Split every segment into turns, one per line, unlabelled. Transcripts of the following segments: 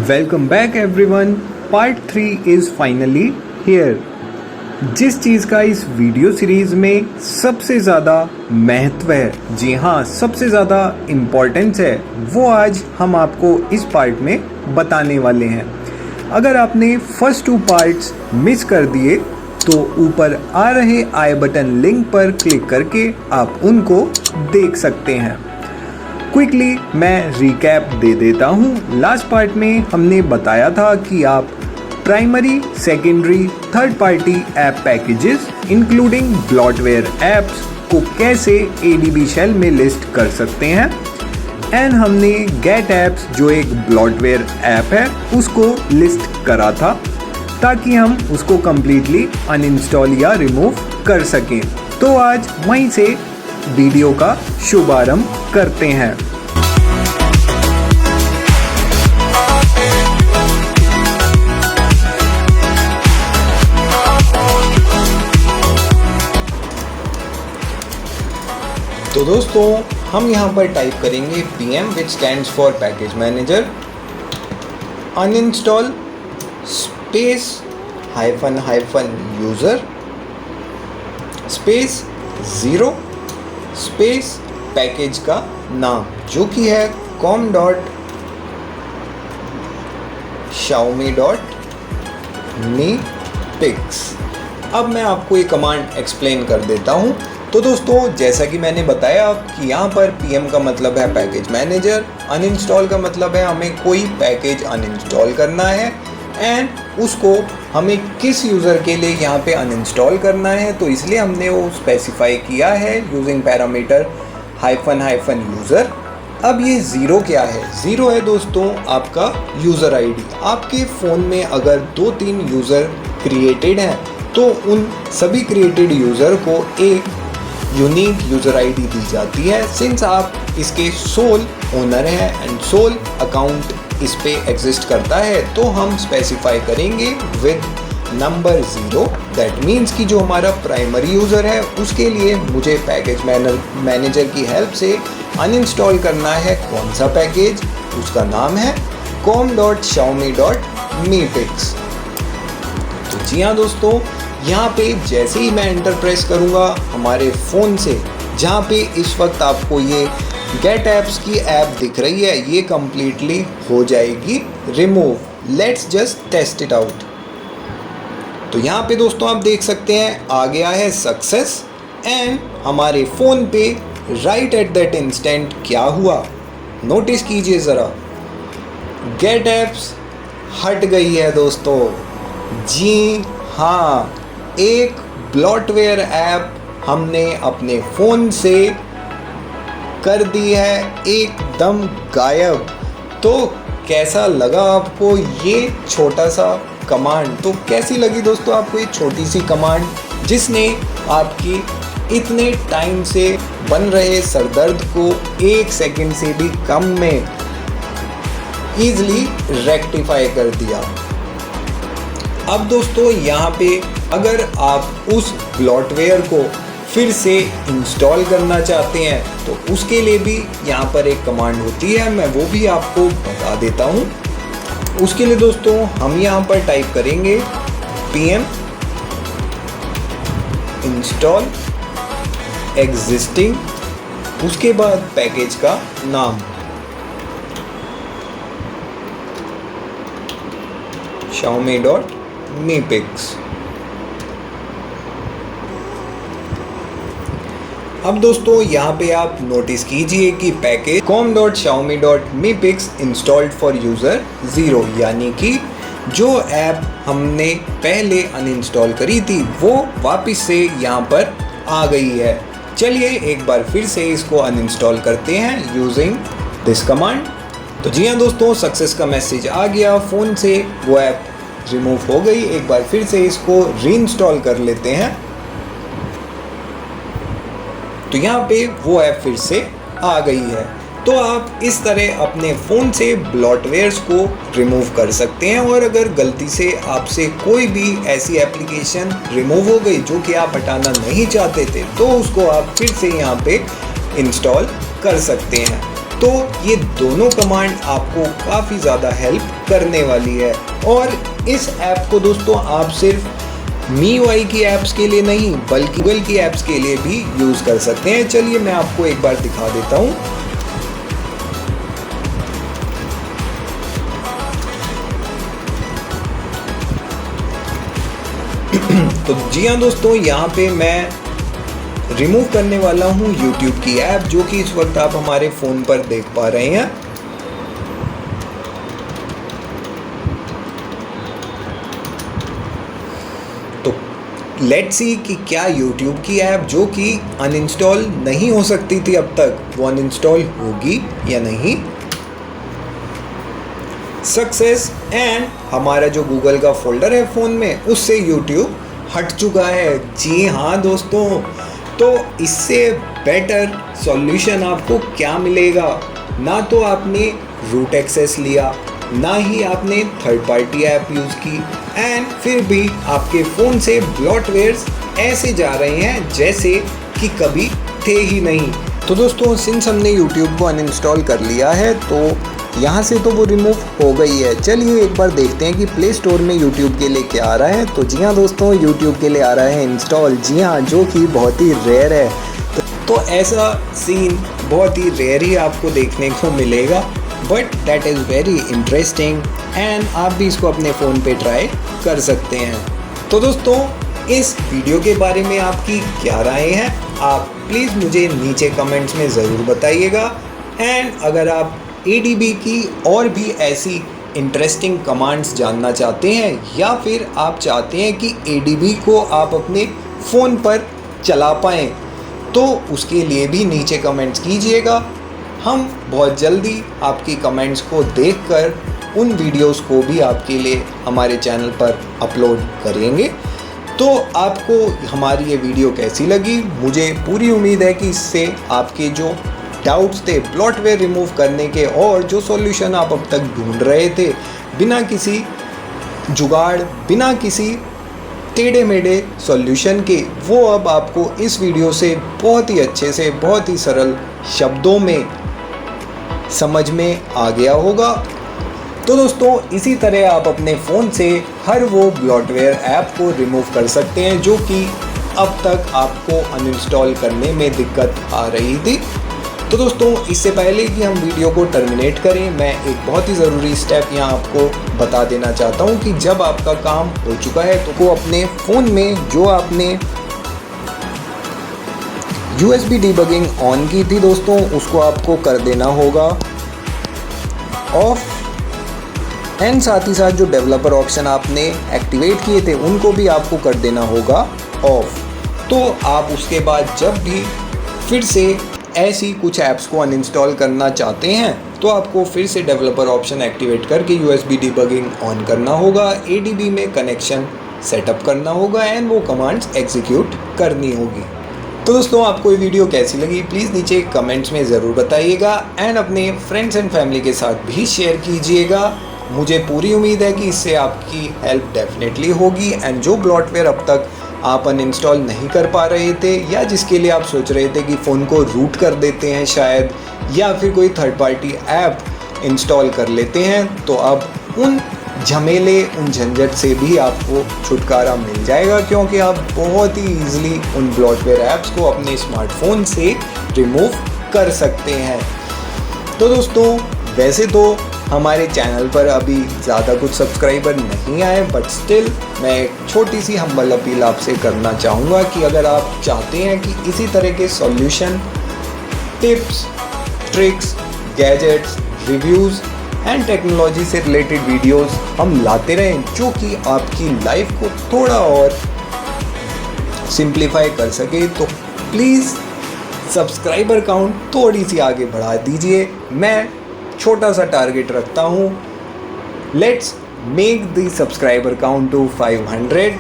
Welcome back everyone. Part 3 is finally here. जिस चीज़ का इस वीडियो सीरीज़ में सबसे ज़्यादा महत्व है, जी हाँ सबसे ज़्यादा इम्पोर्टेंस है, वो आज हम आपको इस पार्ट में बताने वाले हैं। अगर आपने फर्स्ट 2 पार्ट्स मिस कर दिए तो ऊपर आ रहे आई बटन लिंक पर क्लिक करके आप उनको देख सकते हैं। क्विकली मैं रिकैप दे देता हूँ। लास्ट पार्ट में हमने बताया था कि आप primary, secondary, third party app packages including bloatware apps को कैसे ADB शेल में लिस्ट कर सकते हैं। एंड हमने गेट ऐप्स जो एक ब्लॉटवेयर ऐप है उसको लिस्ट करा था ताकि हम उसको कम्प्लीटली अनइंस्टॉल या रिमूव कर सकें। तो आज वहीं से वीडियो का शुभारंभ करते हैं। तो दोस्तों हम यहाँ पर टाइप करेंगे PM which stands for package manager, uninstall space hyphen user space 0 space package का नाम जो कि है com.xiaomi.mi.pix। अब मैं आपको ये कमांड एक्सप्लेन कर देता हूँ। तो दोस्तों जैसा कि मैंने बताया कि यहाँ पर PM का मतलब है पैकेज मैनेजर, अनइंस्टॉल का मतलब है हमें कोई पैकेज अनइंस्टॉल करना है एंड उसको हमें किस यूज़र के लिए यहाँ पे अनइंस्टॉल करना है, तो इसलिए हमने वो स्पेसिफाई किया है यूजिंग पैरामीटर हाइफन यूज़र। अब ये 0 क्या है? 0 है दोस्तों आपका यूज़र ID। आपके फ़ोन में अगर 2-3 यूज़र क्रिएटेड हैं तो उन सभी क्रिएटेड यूज़र को एक यूनिक यूज़र ID दी जाती है। सिंस आप इसके सोल ओनर हैं एंड सोल अकाउंट इस पे एग्जिस्ट करता है तो हम स्पेसिफाई करेंगे विद नंबर 0। दैट मीन्स कि जो हमारा प्राइमरी यूज़र है उसके लिए मुझे पैकेज मैनेजर की हेल्प से अनइंस्टॉल करना है कौन सा पैकेज, उसका नाम है com.xiaomi.mi.pix। तो जी हाँ दोस्तों, यहाँ पे जैसे ही मैं एंटर प्रेस करूँगा हमारे फ़ोन से, जहाँ पे इस वक्त आपको ये गेट ऐप्स की ऐप दिख रही है, ये कम्प्लीटली हो जाएगी remove. Let's just test it out. तो यहाँ पे दोस्तों आप देख सकते हैं आ गया है सक्सेस एंड हमारे फ़ोन पे राइट एट दैट इंस्टेंट क्या हुआ नोटिस कीजिए ज़रा, गेट ऐप्स हट गई है दोस्तों। जी हाँ, एक ब्लॉटवेयर ऐप हमने अपने फ़ोन से कर दी है एकदम गायब। तो कैसा लगा आपको ये छोटा सा कमांड? तो कैसी लगी दोस्तों आपको ये छोटी सी कमांड जिसने आपकी इतने टाइम से बन रहे सरदर्द को 1 सेकंड से भी कम में ईज़िली रेक्टिफाई कर दिया। अब दोस्तों यहाँ पे अगर आप उस ब्लॉटवेयर को फिर से इंस्टॉल करना चाहते हैं तो उसके लिए भी यहाँ पर एक कमांड होती है, मैं वो भी आपको बता देता हूँ। उसके लिए दोस्तों हम यहाँ पर टाइप करेंगे PM इंस्टॉल एग्जिस्टिंग, उसके बाद पैकेज का नाम xiaomi.mi.pix। अब दोस्तों यहाँ पे आप नोटिस कीजिए कि package com.xiaomi.mi.pix installed for user 0, यानी कि जो ऐप हमने पहले अनइंस्टॉल करी थी वो वापस से यहाँ पर आ गई है। चलिए एक बार फिर से इसको अनइंस्टॉल करते हैं यूजिंग दिस कमांड। तो जी हाँ दोस्तों, सक्सेस का मैसेज आ गया, फ़ोन से वो ऐप रिमूव हो गई। एक बार फिर से इसको रीइंस्टॉल कर लेते हैं तो यहाँ पे वो ऐप फिर से आ गई है। तो आप इस तरह अपने फ़ोन से ब्लॉटवेयर्स को रिमूव कर सकते हैं। और अगर गलती से आपसे कोई भी ऐसी एप्लीकेशन रिमूव हो गई जो कि आप हटाना नहीं चाहते थे तो उसको आप फिर से यहाँ पे इंस्टॉल कर सकते हैं। तो ये दोनों कमांड आपको काफ़ी ज़्यादा हेल्प करने वाली है। और इस ऐप को दोस्तों आप सिर्फ MIUI की ऐप्स के लिए नहीं बल्कि गूगल की ऐप्स के लिए भी यूज़ कर सकते हैं। चलिए मैं आपको एक बार दिखा देता हूँ। तो जी हाँ दोस्तों, यहाँ पे मैं रिमूव करने वाला हूँ YouTube की ऐप, जो कि इस वक्त आप हमारे फ़ोन पर देख पा रहे हैं। तो लेट्स सी कि क्या YouTube की ऐप जो कि अनइंस्टॉल नहीं हो सकती थी अब तक, वो अनइंस्टॉल होगी या नहीं। सक्सेस, एंड हमारा जो गूगल का फोल्डर है फ़ोन में उससे YouTube हट चुका है। जी हाँ दोस्तों, तो इससे बेटर सॉल्यूशन आपको क्या मिलेगा। ना तो आपने रूट एक्सेस लिया, ना ही आपने थर्ड पार्टी ऐप यूज़ की, एंड फिर भी आपके फ़ोन से ब्लॉटवेयर्स ऐसे जा रहे हैं जैसे कि कभी थे ही नहीं। तो दोस्तों, सिंस हमने YouTube को अनइंस्टॉल कर लिया है तो यहाँ से तो वो रिमूव हो गई है। चलिए एक बार देखते हैं कि प्ले स्टोर में YouTube के लिए क्या आ रहा है। तो जी हाँ दोस्तों, YouTube के लिए आ रहा है इंस्टॉल। जी हाँ, जो कि बहुत ही रेयर है। तो ऐसा सीन बहुत ही रेयर ही आपको देखने को मिलेगा, but that is very interesting and आप भी इसको अपने फ़ोन पे ट्राई कर सकते हैं। तो दोस्तों, इस वीडियो के बारे में आपकी क्या राय है, आप प्लीज़ मुझे नीचे कमेंट्स में ज़रूर बताइएगा। एंड अगर आप ADB की और भी ऐसी इंटरेस्टिंग कमांड्स जानना चाहते हैं, या फिर आप चाहते हैं कि ADB को आप अपने फ़ोन पर चला पाएँ, तो उसके लिए भी नीचे कमेंट्स कीजिएगा। हम बहुत जल्दी आपकी कमेंट्स को देखकर उन वीडियोस को भी आपके लिए हमारे चैनल पर अपलोड करेंगे। तो आपको हमारी ये वीडियो कैसी लगी? मुझे पूरी उम्मीद है कि इससे आपके जो डाउट्स थे ब्लॉटवेयर रिमूव करने के, और जो सॉल्यूशन आप अब तक ढूंढ रहे थे बिना किसी जुगाड़, बिना किसी टेढ़े मेढ़े सॉल्यूशन के, वो अब आपको इस वीडियो से बहुत ही अच्छे से, बहुत ही सरल शब्दों में समझ में आ गया होगा। तो दोस्तों, इसी तरह आप अपने फ़ोन से हर वो ब्लॉटवेयर ऐप को रिमूव कर सकते हैं जो कि अब तक आपको अनइंस्टॉल करने में दिक्कत आ रही थी। तो दोस्तों, इससे पहले कि हम वीडियो को टर्मिनेट करें, मैं एक बहुत ही ज़रूरी स्टेप यहाँ आपको बता देना चाहता हूँ कि जब आपका काम हो चुका है तो अपने फ़ोन में जो आपने USB डिबगिंग ऑन की थी दोस्तों, उसको आपको कर देना होगा ऑफ, एंड साथ ही साथ जो डेवलपर ऑप्शन आपने एक्टिवेट किए थे उनको भी आपको कर देना होगा ऑफ। तो आप उसके बाद जब भी फिर से ऐसी कुछ ऐप्स को अनइंस्टॉल करना चाहते हैं तो आपको फिर से डेवलपर ऑप्शन एक्टिवेट करके USB डिबगिंग ऑन करना होगा, ADB में कनेक्शन सेटअप करना होगा, एंड वो कमांड्स एग्जीक्यूट करनी होगी। तो दोस्तों, आपको ये वीडियो कैसी लगी प्लीज़ नीचे कमेंट्स में ज़रूर बताइएगा, एंड अपने फ्रेंड्स एंड फैमिली के साथ भी शेयर कीजिएगा। मुझे पूरी उम्मीद है कि इससे आपकी हेल्प डेफिनेटली होगी, एंड जो ब्लॉटवेयर अब तक आप अनइंस्टॉल नहीं कर पा रहे थे, या जिसके लिए आप सोच रहे थे कि फ़ोन को रूट कर देते हैं शायद, या फिर कोई थर्ड पार्टी ऐप इंस्टॉल कर लेते हैं, तो अब उन झमेले, उन झंझट से भी आपको छुटकारा मिल जाएगा, क्योंकि आप बहुत ही ईजिली उन ब्लॉटवेयर ऐप्स को अपने स्मार्टफोन से रिमूव कर सकते हैं। तो दोस्तों, वैसे तो हमारे चैनल पर अभी ज़्यादा कुछ सब्सक्राइबर नहीं आए, बट स्टिल मैं एक छोटी सी हम्बल अपील आपसे करना चाहूँगा कि अगर आप चाहते हैं कि इसी तरह के solution, tips, tricks, gadgets, reviews and technology से रिलेटेड वीडियोस हम लाते रहें जो कि आपकी लाइफ को थोड़ा और सिंप्लीफाई कर सके, तो प्लीज़ सब्सक्राइबर काउंट थोड़ी सी आगे बढ़ा दीजिए। मैं छोटा सा टारगेट रखता हूँ, let's make the subscriber count to 500।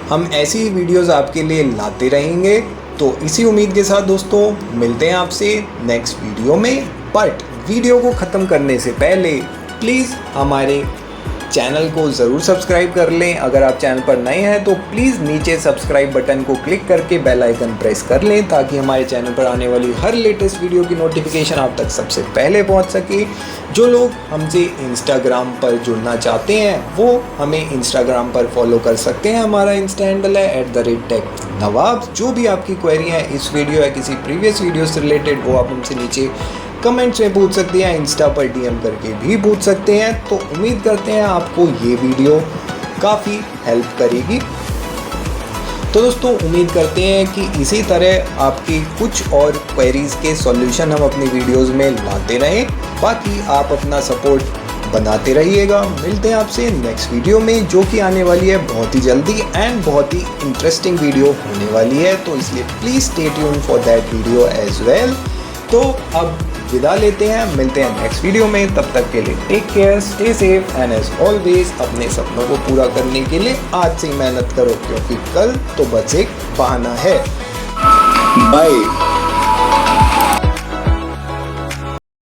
हम ऐसी वीडियोस आपके लिए लाते रहेंगे। तो इसी उम्मीद के साथ दोस्तों मिलते हैं आपसे नेक्स्ट वीडियो में। बट वीडियो को ख़त्म करने से पहले प्लीज़ हमारे चैनल को ज़रूर सब्सक्राइब कर लें। अगर आप चैनल पर नए हैं तो प्लीज़ नीचे सब्सक्राइब बटन को क्लिक करके बेल आइकन प्रेस कर लें ताकि हमारे चैनल पर आने वाली हर लेटेस्ट वीडियो की नोटिफिकेशन आप तक सबसे पहले पहुंच सके। जो लोग हमसे इंस्टाग्राम पर जुड़ना चाहते हैं वो हमें इंस्टाग्राम पर फॉलो कर सकते हैं। हमारा इंस्टा हैंडल है @technawab। जो भी आपकी क्वेरी है इस वीडियो या किसी प्रीवियस वीडियो से रिलेटेड वो आप हमसे नीचे कमेंट्स में पूछ सकते हैं, इंस्टा पर DM करके भी पूछ सकते हैं। तो उम्मीद करते हैं आपको ये वीडियो काफ़ी हेल्प करेगी। तो दोस्तों उम्मीद करते हैं कि इसी तरह आपकी कुछ और क्वेरीज़ के सॉल्यूशन हम अपनी वीडियोस में लाते रहें। बाकी आप अपना सपोर्ट बनाते रहिएगा। मिलते हैं आपसे नेक्स्ट वीडियो में जो कि आने वाली है बहुत ही जल्दी एंड बहुत ही इंटरेस्टिंग वीडियो होने वाली है। तो इसलिए please stay tune for that video as well. तो अब विदा लेते हैं, मिलते हैं नेक्स्ट वीडियो में। तब तक के लिए take care, stay safe and as always अपने सपनों को पूरा करने के लिए आज से ही मेहनत करो क्योंकि कल तो बस एक बहाना है। बाय।